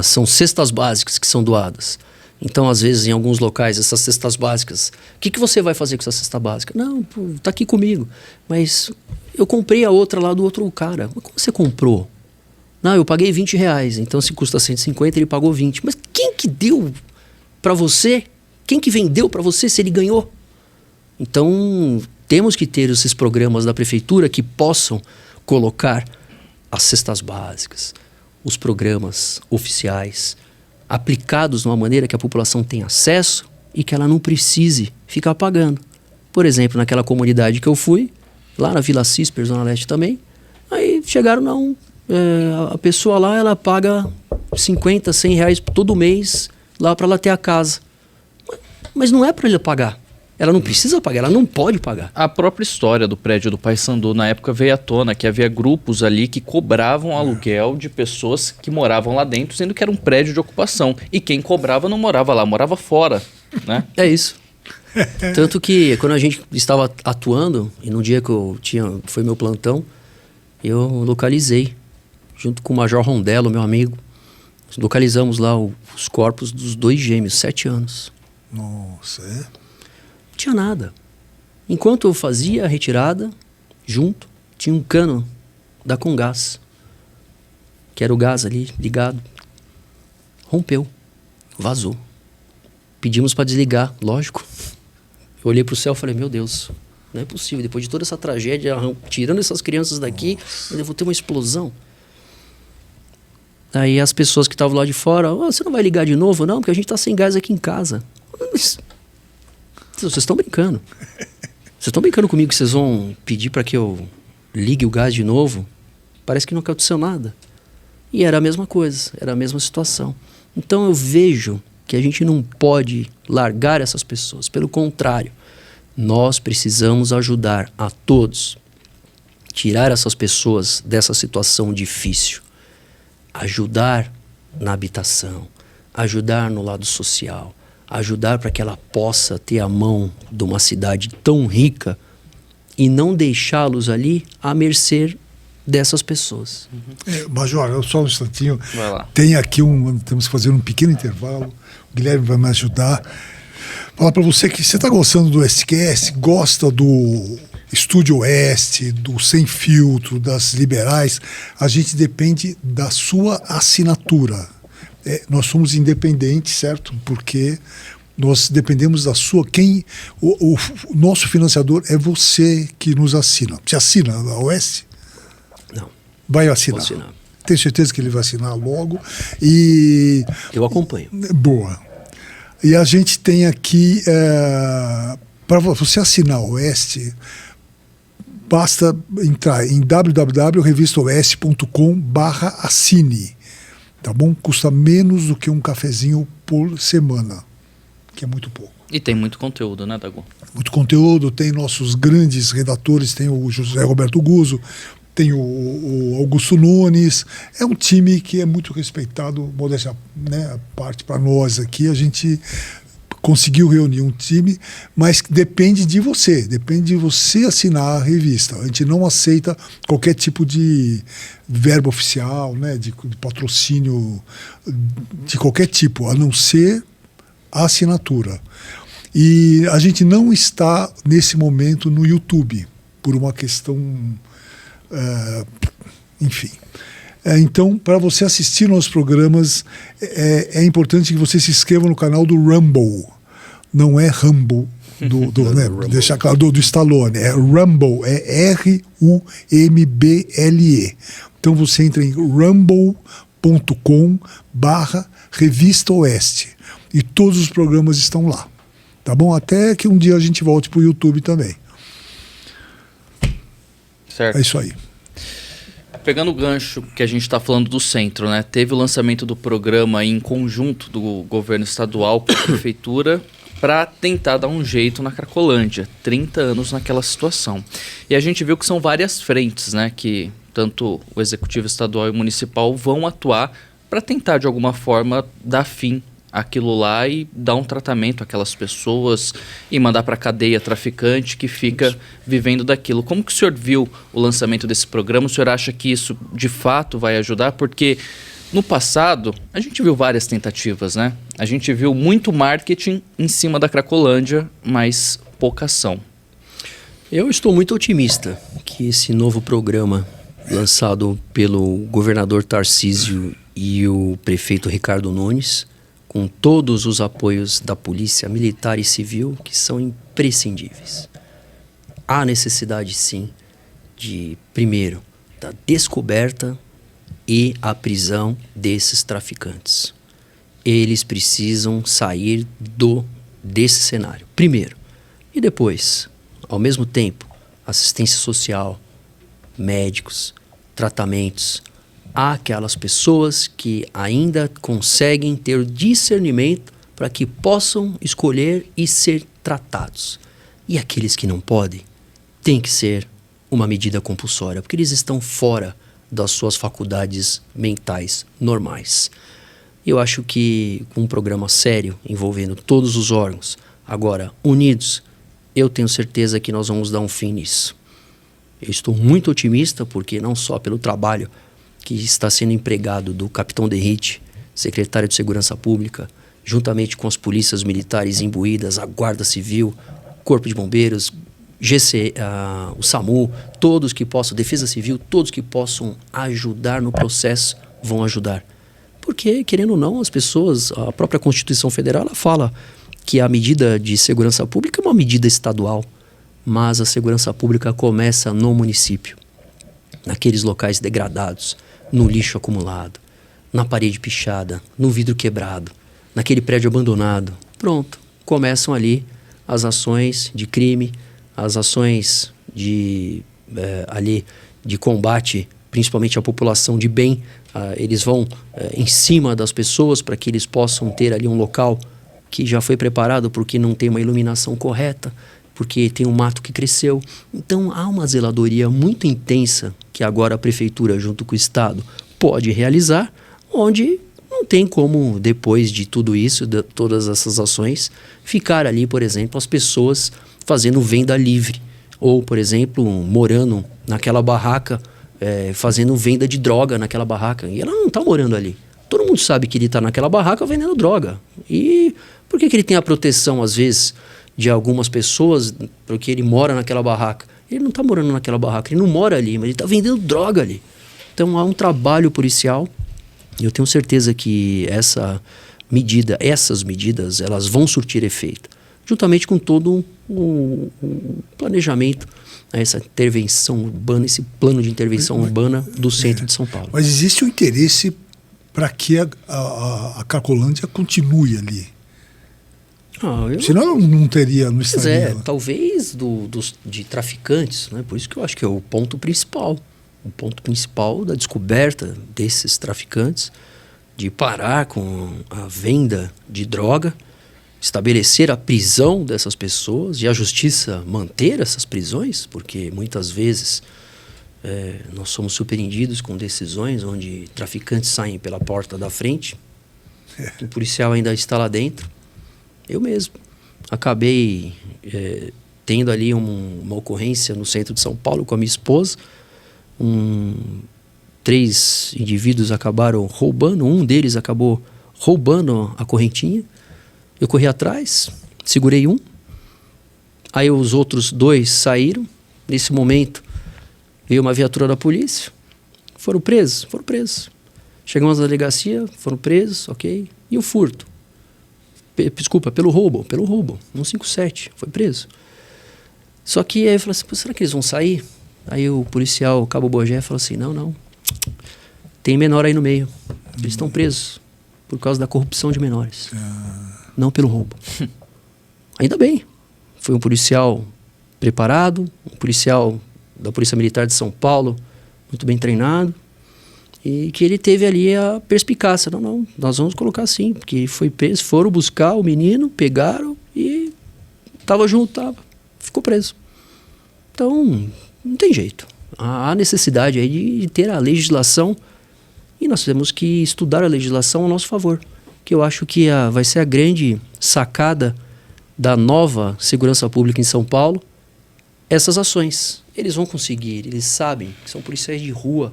são cestas básicas que são doadas. Então, às vezes, em alguns locais, essas cestas básicas... O que você vai fazer com essa cesta básica? Não, tá aqui comigo. Mas eu comprei a outra lá do outro cara. Mas como você comprou? Não, eu paguei 20 reais. Então, se custa 150, ele pagou 20. Mas quem que deu para você? Quem que vendeu para você se ele ganhou? Então, temos que ter esses programas da prefeitura que possam colocar as cestas básicas, os programas oficiais, aplicados de uma maneira que a população tenha acesso e que ela não precise ficar pagando. Por exemplo, naquela comunidade que eu fui, lá na Vila Cisper, Zona Leste também, aí chegaram, a pessoa lá, ela paga 50, 100 reais todo mês lá para ela ter a casa. Mas não é para ele pagar. Ela não precisa pagar, ela não pode pagar. A própria história do prédio do Paissandu na época veio à tona, que havia grupos ali que cobravam aluguel de pessoas que moravam lá dentro, sendo que era um prédio de ocupação. E quem cobrava não morava lá, morava fora, né? É isso. Tanto que quando a gente estava atuando, e no dia que foi meu plantão, eu localizei, junto com o Major Rondello, meu amigo, localizamos lá os corpos dos 2 gêmeos, 7 anos. Nossa, Não tinha nada. Enquanto eu fazia a retirada, junto, tinha um cano da Comgás, que era o gás ali ligado. Rompeu, vazou. Pedimos para desligar, lógico. Eu olhei para o céu e falei, meu Deus, não é possível. Depois de toda essa tragédia, tirando essas crianças daqui, eu vou ter uma explosão. Aí as pessoas que estavam lá de fora, você não vai ligar de novo? Não, porque a gente está sem gás aqui em casa. Mas vocês estão brincando. Vocês estão brincando comigo que vocês vão pedir para que eu ligue o gás de novo? Parece que não aconteceu nada. E era a mesma coisa, era a mesma situação. Então eu vejo que a gente não pode largar essas pessoas. Pelo contrário, nós precisamos ajudar a todos, tirar essas pessoas dessa situação difícil, ajudar na habitação, ajudar no lado social, ajudar para que ela possa ter a mão de uma cidade tão rica e não deixá-los ali à mercê dessas pessoas. Major, só um instantinho. Vai lá. Tem aqui temos que fazer um pequeno intervalo. O Guilherme vai me ajudar. Falar para você que você está gostando do SQS, gosta do Estúdio Oeste, do Sem Filtro, das Liberais. A gente depende da sua assinatura. Nós somos independentes, certo? Porque nós dependemos da sua... O nosso financiador é você que nos assina. Você assina a Oeste? Não. Vai assinar? Vou assinar. Tenho certeza que ele vai assinar logo. E... Eu acompanho. Boa. E a gente tem aqui... para você assinar a Oeste, basta entrar em www.revistaoeste.com/assine. Tá bom? Custa menos do que um cafezinho por semana, que é muito pouco. E tem muito conteúdo, né, Dago? Muito conteúdo, tem nossos grandes redatores, tem o José Roberto Guzzo, tem o Augusto Nunes. É um time que é muito respeitado, modéstia, né, a parte para nós aqui. A gente conseguiu reunir um time, mas depende de você assinar a revista. A gente não aceita qualquer tipo de verba oficial, né, de patrocínio de qualquer tipo, a não ser a assinatura. E a gente não está, nesse momento, no YouTube, por uma questão... enfim. Então, para você assistir nossos programas, é importante que você se inscreva no canal do Rumble. Não é Rumble, né? Deixar claro, do Stallone. É Rumble, é R-U-M-B-L-E. Então você entra em rumble.com/Revista Oeste. E todos os programas estão lá. Tá bom? Até que um dia a gente volte para o YouTube também. Certo. É isso aí. Pegando o gancho que a gente está falando do centro, né? Teve o lançamento do programa em conjunto do governo estadual com a prefeitura para tentar dar um jeito na Cracolândia. 30 anos naquela situação. E a gente viu que são várias frentes, né? Que tanto o executivo estadual e o municipal vão atuar para tentar, de alguma forma, dar fim àquilo lá e dar um tratamento àquelas pessoas e mandar para a cadeia traficante que fica vivendo daquilo. Como que o senhor viu o lançamento desse programa? O senhor acha que isso, de fato, vai ajudar? Porque no passado, a gente viu várias tentativas, né? A gente viu muito marketing em cima da Cracolândia, mas pouca ação. Eu estou muito otimista que esse novo programa lançado pelo governador Tarcísio e o prefeito Ricardo Nunes, com todos os apoios da polícia militar e civil, que são imprescindíveis. Há necessidade, sim, de, primeiro, da descoberta e a prisão desses traficantes. Eles precisam sair desse cenário, primeiro. E depois, ao mesmo tempo, assistência social, médicos, tratamentos, àquelas pessoas que ainda conseguem ter discernimento para que possam escolher e ser tratados. E aqueles que não podem, tem que ser uma medida compulsória, porque eles estão fora das suas faculdades mentais normais. Eu acho que com um programa sério, envolvendo todos os órgãos, agora unidos, eu tenho certeza que nós vamos dar um fim nisso. Eu estou muito otimista, porque não só pelo trabalho que está sendo empregado do capitão Derrite, secretário de Segurança Pública, juntamente com as polícias militares imbuídas, a Guarda Civil, Corpo de Bombeiros, o SAMU, todos que possam, Defesa Civil, todos que possam ajudar no processo, vão ajudar. Porque, querendo ou não, as pessoas, a própria Constituição Federal, ela fala que a medida de segurança pública é uma medida estadual, mas a segurança pública começa no município, naqueles locais degradados, no lixo acumulado, na parede pichada, no vidro quebrado, naquele prédio abandonado. Pronto, começam ali as ações de crime, as ações de combate, principalmente à população de bem. Eles vão em cima das pessoas para que eles possam ter ali um local que já foi preparado porque não tem uma iluminação correta, porque tem um mato que cresceu. Então há uma zeladoria muito intensa que agora a prefeitura, junto com o Estado, pode realizar, onde não tem como, depois de tudo isso, de todas essas ações, ficar ali, por exemplo, as pessoas fazendo venda livre, ou, por exemplo, morando naquela barraca, fazendo venda de droga naquela barraca, e ela não está morando ali. Todo mundo sabe que ele está naquela barraca vendendo droga. E por que ele tem a proteção, às vezes, de algumas pessoas, porque ele mora naquela barraca? Ele não está morando naquela barraca, ele não mora ali, mas ele está vendendo droga ali. Então há um trabalho policial, e eu tenho certeza que essas medidas, elas vão surtir efeito, juntamente com todo o planejamento, essa intervenção urbana, esse plano de intervenção urbana do centro de São Paulo. Mas existe um interesse para que a Cracolândia continue ali. Senão não teria, não estaria. Talvez de traficantes, né? Por isso que eu acho que é o ponto principal. O ponto principal da descoberta desses traficantes, de parar com a venda de droga, estabelecer a prisão dessas pessoas e a justiça manter essas prisões, porque muitas vezes nós somos surpreendidos com decisões onde traficantes saem pela porta da frente, o policial ainda está lá dentro. Eu mesmo. Acabei tendo ali uma ocorrência no centro de São Paulo com a minha esposa. 3 indivíduos acabaram roubando, um deles acabou roubando a correntinha. Eu corri atrás, segurei um. Aí os outros 2 saíram. Nesse momento, veio uma viatura da polícia. Foram presos. Chegamos na delegacia, foram presos, ok. E o furto? Desculpa, pelo roubo, 157, foi preso. Só que aí eu falei assim, será que eles vão sair? Aí o policial, o Cabo Bogé, falou assim, não, tem menor aí no meio. Eles estão presos por causa da corrupção de menores. Não pelo roubo. Ainda bem. Foi um policial preparado, um policial da Polícia Militar de São Paulo, muito bem treinado, e que ele teve ali a perspicácia. Não, nós vamos colocar assim, porque foi preso, foram buscar o menino, pegaram e ficou preso. Então, não tem jeito. Há necessidade aí de ter a legislação, e nós temos que estudar a legislação a nosso favor, que eu acho que vai ser a grande sacada da nova segurança pública em São Paulo, essas ações. Eles vão conseguir, eles sabem que são policiais de rua,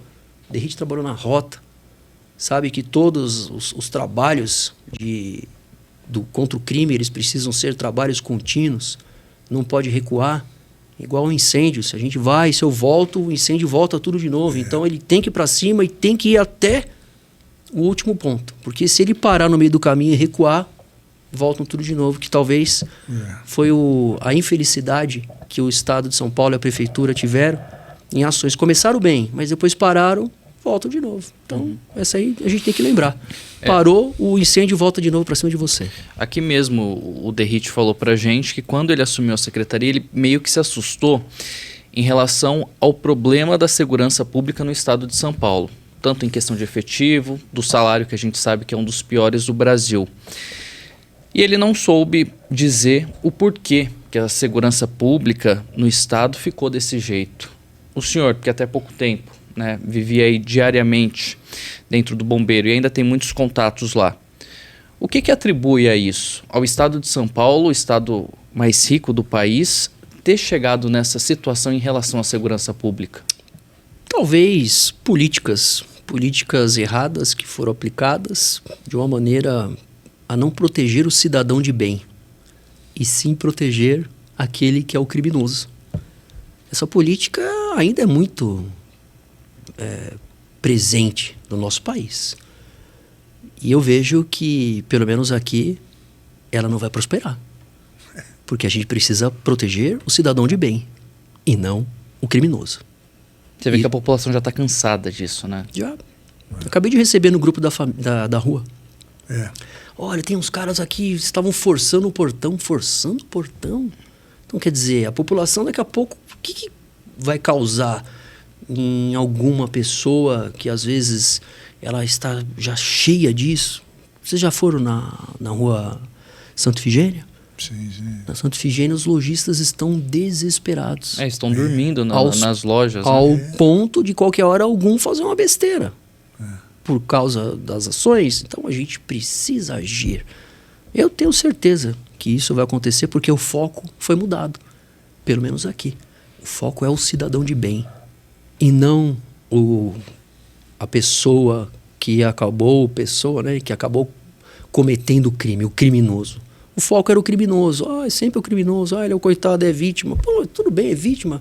o Derrite trabalhou na rota, sabe que todos os trabalhos contra o crime, eles precisam ser trabalhos contínuos, não pode recuar, igual um incêndio, se a gente vai, se eu volto, o incêndio volta tudo de novo, então ele tem que ir para cima e tem que ir até o último ponto, porque se ele parar no meio do caminho e recuar, voltam tudo de novo, que talvez foi a infelicidade que o Estado de São Paulo e a Prefeitura tiveram em ações. Começaram bem, mas depois pararam, voltam de novo. Então, essa aí a gente tem que lembrar. Parou, o incêndio volta de novo para cima de você. Aqui mesmo o Derrite falou pra gente que quando ele assumiu a secretaria, ele meio que se assustou em relação ao problema da segurança pública no estado de São Paulo. Tanto em questão de efetivo, do salário que a gente sabe que é um dos piores do Brasil. E ele não soube dizer o porquê que a segurança pública no estado ficou desse jeito. O senhor, que até pouco tempo, né, vivia aí diariamente dentro do bombeiro e ainda tem muitos contatos lá. O que atribui a isso? Ao estado de São Paulo, o estado mais rico do país, ter chegado nessa situação em relação à segurança pública? Talvez políticas erradas que foram aplicadas de uma maneira a não proteger o cidadão de bem, e sim proteger aquele que é o criminoso. Essa política ainda é muito presente no nosso país. E eu vejo que, pelo menos aqui, ela não vai prosperar. Porque a gente precisa proteger o cidadão de bem, e não o criminoso. Você vê que a população já está cansada disso, né? Já. Eu acabei de receber no grupo da rua. Olha, tem uns caras aqui, estavam forçando o portão. Então, quer dizer, a população daqui a pouco, o que vai causar em alguma pessoa que às vezes ela está já cheia disso? Vocês já foram na rua Santa Efigênia? Sim. Na Santa Efigênia, os lojistas estão desesperados. Estão dormindo nas lojas. Ao ponto de qualquer hora algum fazer uma besteira. Por causa das ações. Então a gente precisa agir. Eu tenho certeza que isso vai acontecer porque o foco foi mudado. Pelo menos aqui. O foco é o cidadão de bem. E não a pessoa que acabou cometendo o crime, o criminoso. O foco era o criminoso. É sempre o criminoso. Ele é o coitado, é vítima. Pô, tudo bem, é vítima.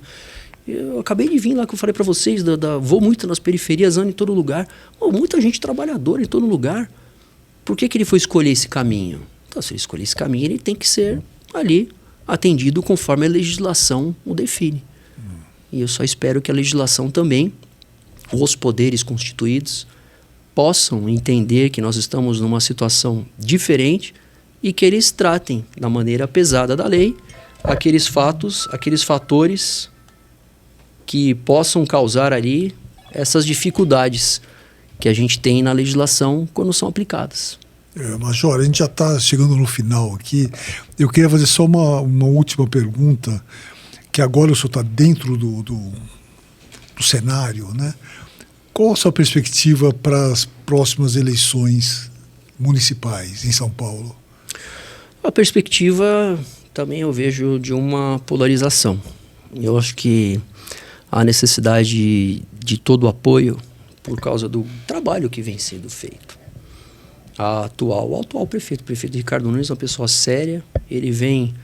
Eu acabei de vir lá que eu falei para vocês, vou muito nas periferias, ando em todo lugar. Muita gente trabalhadora em todo lugar. Por que ele foi escolher esse caminho? Então, se ele escolher esse caminho, ele tem que ser ali atendido conforme a legislação o define. E eu só espero que a legislação também, os poderes constituídos, possam entender que nós estamos numa situação diferente e que eles tratem da maneira pesada da lei aqueles fatos, aqueles fatores que possam causar ali essas dificuldades que a gente tem na legislação quando são aplicadas. Major, a gente já está chegando no final aqui. Eu queria fazer só uma última pergunta, que agora o senhor está dentro do cenário, né? Qual a sua perspectiva para as próximas eleições municipais em São Paulo? A perspectiva também eu vejo de uma polarização. Eu acho que há necessidade de todo o apoio por causa do trabalho que vem sendo feito. O atual prefeito, o prefeito Ricardo Nunes, é uma pessoa séria, ele vem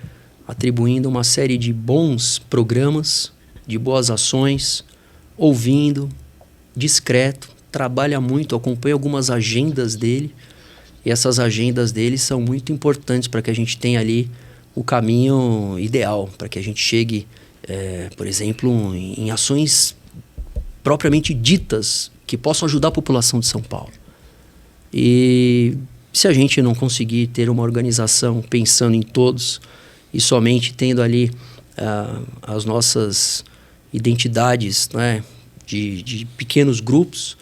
atribuindo uma série de bons programas, de boas ações, ouvindo, discreto, trabalha muito, acompanha algumas agendas dele, e essas agendas dele são muito importantes para que a gente tenha ali o caminho ideal, para que a gente chegue, por exemplo, em ações propriamente ditas que possam ajudar a população de São Paulo. E se a gente não conseguir ter uma organização pensando em todos e somente tendo ali as nossas identidades, né, de pequenos grupos,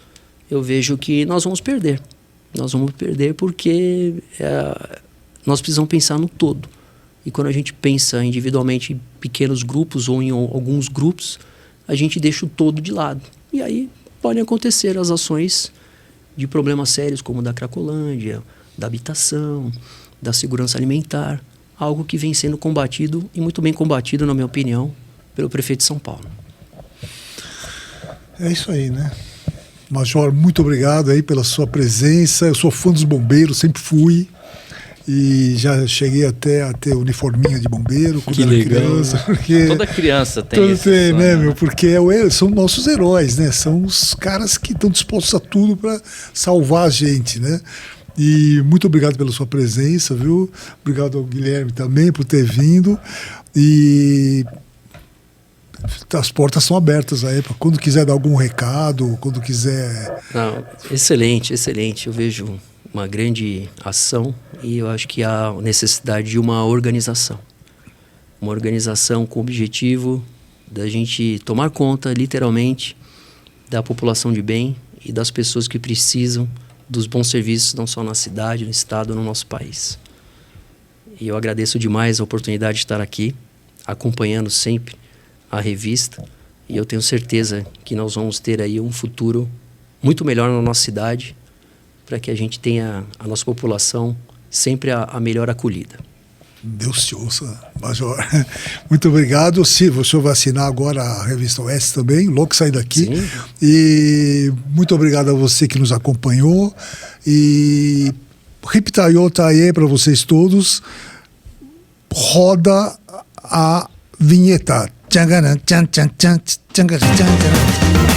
eu vejo que nós vamos perder. Nós vamos perder porque nós precisamos pensar no todo. E quando a gente pensa individualmente em pequenos grupos ou em alguns grupos, a gente deixa o todo de lado. E aí podem acontecer as ações de problemas sérios como o da Cracolândia, da habitação, da segurança alimentar, algo que vem sendo combatido, e muito bem combatido, na minha opinião, pelo prefeito de São Paulo. É isso aí, né? Major, muito obrigado aí pela sua presença. Eu sou fã dos bombeiros, sempre fui. E já cheguei até a ter uniforminha de bombeiro quando era criança. Porque toda criança tem isso. Né, meu? Porque são nossos heróis, né? São os caras que estão dispostos a tudo para salvar a gente, né? E muito obrigado pela sua presença, viu? Obrigado ao Guilherme também por ter vindo. E as portas são abertas aí, para quando quiser dar algum recado, quando quiser... Não, excelente, excelente. Eu vejo uma grande ação e eu acho que há necessidade de uma organização. Uma organização com o objetivo da gente tomar conta, literalmente, da população de bem e das pessoas que precisam dos bons serviços, não só na cidade, no estado, no nosso país. E eu agradeço demais a oportunidade de estar aqui, acompanhando sempre a revista, e eu tenho certeza que nós vamos ter aí um futuro muito melhor na nossa cidade, para que a gente tenha a nossa população sempre a melhor acolhida. Deus te ouça, Major. Muito obrigado. Se você vai assinar agora a revista Oeste também, logo que sair daqui. Sim. E muito obrigado a você que nos acompanhou. E Riptayô tá aí para vocês todos. Roda a vinheta. Tchangaran, tchan, tchan, tchan, tchangaran, tchan, tchan.